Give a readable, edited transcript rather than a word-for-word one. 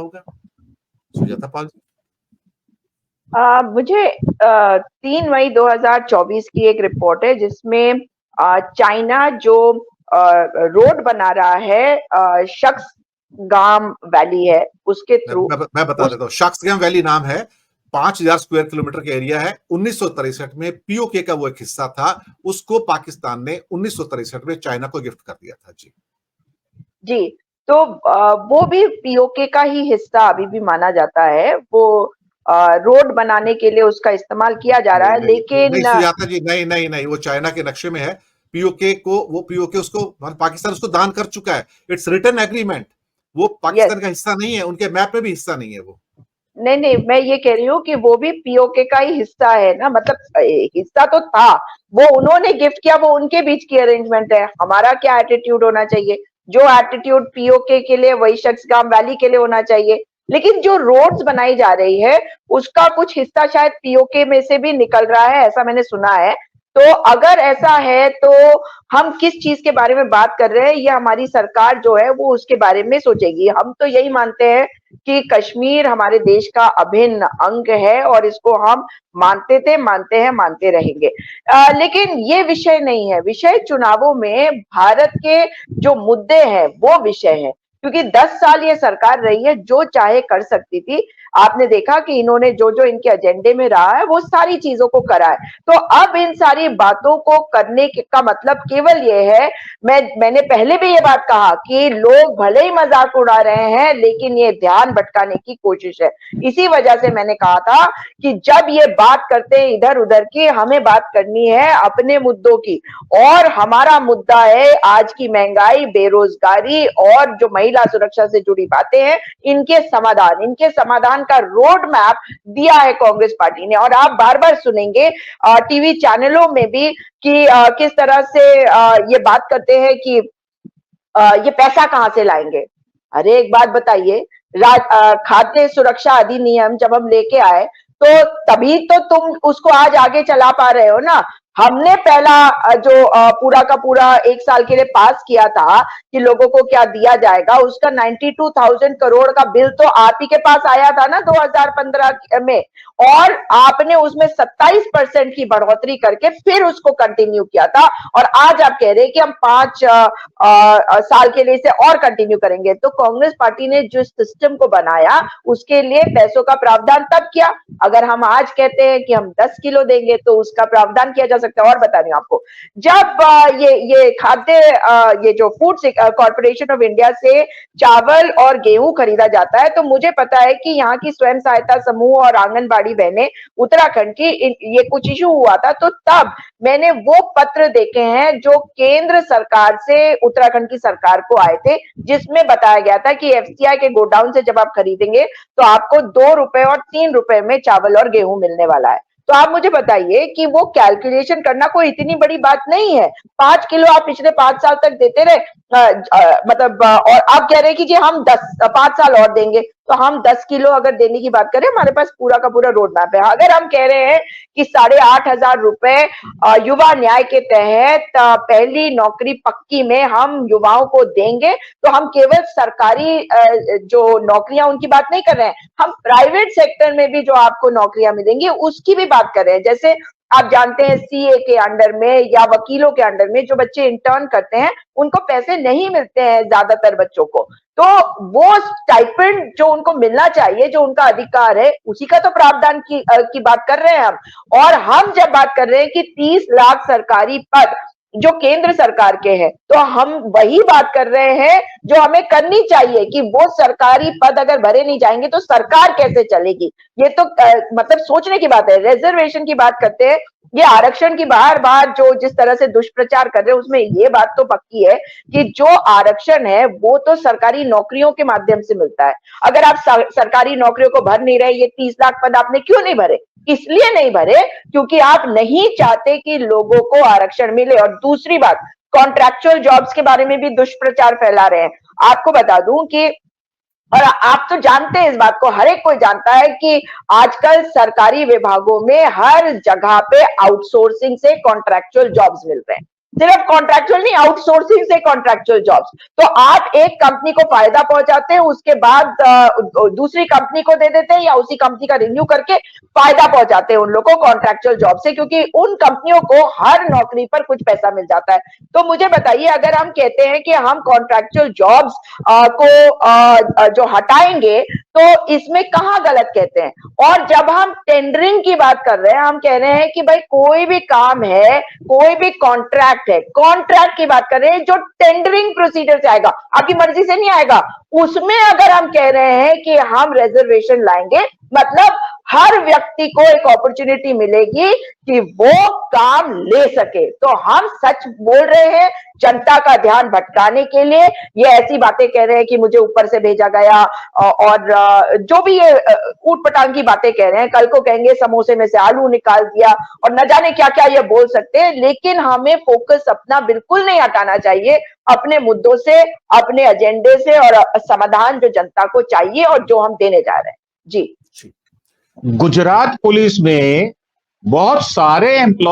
होगा सुजाता पाल जी? मुझे 3 मई 2024 की एक रिपोर्ट है जिसमें चाइना जो रोड बना रहा है शख्स गाम वैली है उसके थ्रू मैं बता उस देता हूँ। शख्सगंज वैली नाम है, 5,000 स्क्वायर किलोमीटर का एरिया है। 1963 में पीओके का वो एक हिस्सा था, उसको पाकिस्तान ने 1963 में चाइना को गिफ्ट कर दिया था जी। जी। तो वो भी पीओके का ही हिस्सा अभी भी माना जाता है। वो रोड बनाने के लिए उसका इस्तेमाल किया जा रहा नहीं है, नहीं नहीं लेकिन सुजाता जी, नहीं नहीं नहीं, वो चाइना के नक्शे में है। पीओके को, वो पीओके उसको पाकिस्तान उसको दान कर चुका है। It's written agreement. वो यस। पाकिस्तान का हिस्सा नहीं है, उनके मैप में भी हिस्सा नहीं है वो। नहीं नहीं, मैं ये कह रही हूँ कि वो भी पीओके का ही हिस्सा है ना, मतलब हिस्सा तो था। वो उन्होंने गिफ्ट किया, वो उनके बीच की अरेंजमेंट है। हमारा क्या एटीट्यूड होना चाहिए? जो एटीट्यूड पीओके के लिए वही शख्स गांव वैली के लिए होना चाहिए। लेकिन जो रोड्स बनाई जा रही है उसका कुछ हिस्सा शायद पीओके में से भी निकल रहा है, ऐसा मैंने सुना है। तो अगर ऐसा है तो हम किस चीज के बारे में बात कर रहे हैं, या हमारी सरकार जो है वो उसके बारे में सोचेगी? हम तो यही मानते हैं कि कश्मीर हमारे देश का अभिन्न अंग है और इसको हम मानते थे, मानते हैं, मानते रहेंगे। लेकिन ये विषय नहीं है। विषय चुनावों में भारत के जो मुद्दे हैं वो विषय है, क्योंकि 10 साल ये सरकार रही है, जो चाहे कर सकती थी। आपने देखा कि इन्होंने जो जो इनके एजेंडे में रहा है वो सारी चीजों को करा है। तो अब इन सारी बातों को करने का मतलब केवल ये है, मैंने पहले भी ये बात कहा कि लोग भले ही मजाक उड़ा रहे हैं लेकिन ये ध्यान भटकाने की कोशिश है। इसी वजह से मैंने कहा था कि जब ये बात करते हैं इधर उधर की, हमें बात करनी है अपने मुद्दों की। और हमारा मुद्दा है आज की महंगाई, बेरोजगारी और जो महिला सुरक्षा से जुड़ी बातें हैं, इनके समाधान का रोड मैप दिया है कांग्रेस पार्टी ने। और आप बार बार सुनेंगे टीवी चैनलों में भी कि किस तरह से ये बात करते हैं कि ये पैसा कहां से लाएंगे। अरे एक बात बताइए, खाद्य सुरक्षा अधिनियम जब हम लेके आए तो तभी तो तुम उसको आज आगे चला पा रहे हो ना। हमने पहला जो पूरा का पूरा 1 साल के लिए पास किया था कि लोगों को क्या दिया जाएगा, उसका 92,000 करोड़ का बिल तो आप ही के पास आया था ना 2015 में। और आपने उसमें 27% की बढ़ोतरी करके फिर उसको कंटिन्यू किया था। और आज आप कह रहे हैं कि हम 5 साल के लिए इसे और कंटिन्यू करेंगे। तो कांग्रेस पार्टी ने जो सिस्टम को बनाया उसके लिए पैसों का प्रावधान तब किया। अगर हम आज कहते हैं कि हम 10 किलो देंगे तो उसका प्रावधान किया जा सकता है। और बता रही हूं आपको, जब ये खाद्य ये जो फूड कॉर्पोरेशन ऑफ इंडिया से चावल और गेहूं खरीदा जाता है, तो मुझे पता है कि यहाँ की स्वयं सहायता समूह और आंगनबाड़ी बहनें उत्तराखंड की, ये कुछ इशू हुआ था तो तब मैंने वो पत्र देखे हैं जो केंद्र सरकार से उत्तराखंड की सरकार को आए थे, जिसमें बताया गया था कि एफसीआई के गोडाउन से जब आप खरीदेंगे तो आपको 2 रुपए और 3 रुपए में चावल और गेहूं मिलने वाला है। तो आप मुझे बताइए कि वो कैलकुलेशन करना कोई इतनी बड़ी बात नहीं है। 5 किलो आप पिछले 5 साल तक देते रहे, मतलब और आप कह रहे हैं कि जी हम 5 साल और देंगे। तो हम 10 किलो अगर देने की बात करें, हमारे पास पूरा का पूरा रोड मैप है। अगर हम कह रहे हैं कि 8,500 रुपए युवा न्याय के तहत पहली नौकरी पक्की में हम युवाओं को देंगे, तो हम केवल सरकारी जो नौकरियां उनकी बात नहीं कर रहे हैं, हम प्राइवेट सेक्टर में भी जो आपको नौकरियां मिलेंगी उसकी भी बात कर रहे हैं। जैसे आप जानते हैं सीए के अंडर में या वकीलों के अंडर में जो बच्चे इंटर्न करते हैं उनको पैसे नहीं मिलते हैं ज्यादातर बच्चों को। तो वो स्टाइपेंड जो उनको मिलना चाहिए, जो उनका अधिकार है, उसी का तो प्रावधान की बात कर रहे हैं हम। और हम जब बात कर रहे हैं कि 30 लाख सरकारी पद जो केंद्र सरकार के हैं, तो हम वही बात कर रहे हैं जो हमें करनी चाहिए कि वो सरकारी पद अगर भरे नहीं जाएंगे तो सरकार कैसे चलेगी। ये तो मतलब सोचने की बात है। रिजर्वेशन की बात करते हैं, ये आरक्षण की बार बार जो जिस तरह से दुष्प्रचार कर रहे हैं, उसमें ये बात तो पक्की है कि जो आरक्षण है वो तो सरकारी नौकरियों के माध्यम से मिलता है। अगर आप सरकारी नौकरियों को भर नहीं रहे, ये 30 लाख पद आपने क्यों नहीं भरे? इसलिए नहीं भरे क्योंकि आप नहीं चाहते कि लोगों को आरक्षण मिले। और दूसरी बात, कॉन्ट्रैक्चुअल जॉब्स के बारे में भी दुष्प्रचार फैला रहे हैं। आपको बता दूं कि, और आप तो जानते हैं इस बात को, हर एक कोई जानता है कि आजकल सरकारी विभागों में हर जगह पे आउटसोर्सिंग से कॉन्ट्रैक्चुअल जॉब्स मिल रहे हैं। सिर्फ कॉन्ट्रैक्चुअल नहीं, आउटसोर्सिंग से कॉन्ट्रैक्चुअल जॉब्स। तो आप एक कंपनी को फायदा पहुंचाते हैं, उसके बाद दूसरी कंपनी को दे देते हैं या उसी कंपनी का रिन्यू करके फायदा पहुंचाते हैं उन लोगों को कॉन्ट्रैक्चुअल जॉब से, क्योंकि उन कंपनियों को हर नौकरी पर कुछ पैसा मिल जाता है। तो मुझे बताइए, अगर हम कहते हैं कि हम कॉन्ट्रैक्चुअल जॉब्स को जो हटाएंगे, तो इसमें कहां गलत कहते हैं? और जब हम टेंडरिंग की बात कर रहे हैं, हम कह रहे हैं कि भाई कोई भी काम है, कोई भी कॉन्ट्रैक्ट है, कॉन्ट्रैक्ट की बात कर रहे हैं जो टेंडरिंग प्रोसीजर से आएगा, आपकी मर्जी से नहीं आएगा, उसमें अगर हम कह रहे हैं कि हम रिजर्वेशन लाएंगे, मतलब हर व्यक्ति को एक अपॉर्चुनिटी मिलेगी कि वो काम ले सके। तो हम सच बोल रहे हैं जनता का ध्यान भटकाने के लिए। ये ऐसी बातें कह रहे हैं कि मुझे ऊपर से भेजा गया, और जो भी ये ऊट पटांग की बातें कह रहे हैं, कल को कहेंगे समोसे में से आलू निकाल दिया और न जाने क्या क्या ये बोल सकते हैं। लेकिन हमें फोकस अपना बिल्कुल नहीं हटाना चाहिए अपने मुद्दों से, अपने एजेंडे से, और समाधान जो जनता को चाहिए और जो हम देने जा रहे हैं। जी। गुजरात पुलिस में बहुत सारे एम्प्लॉय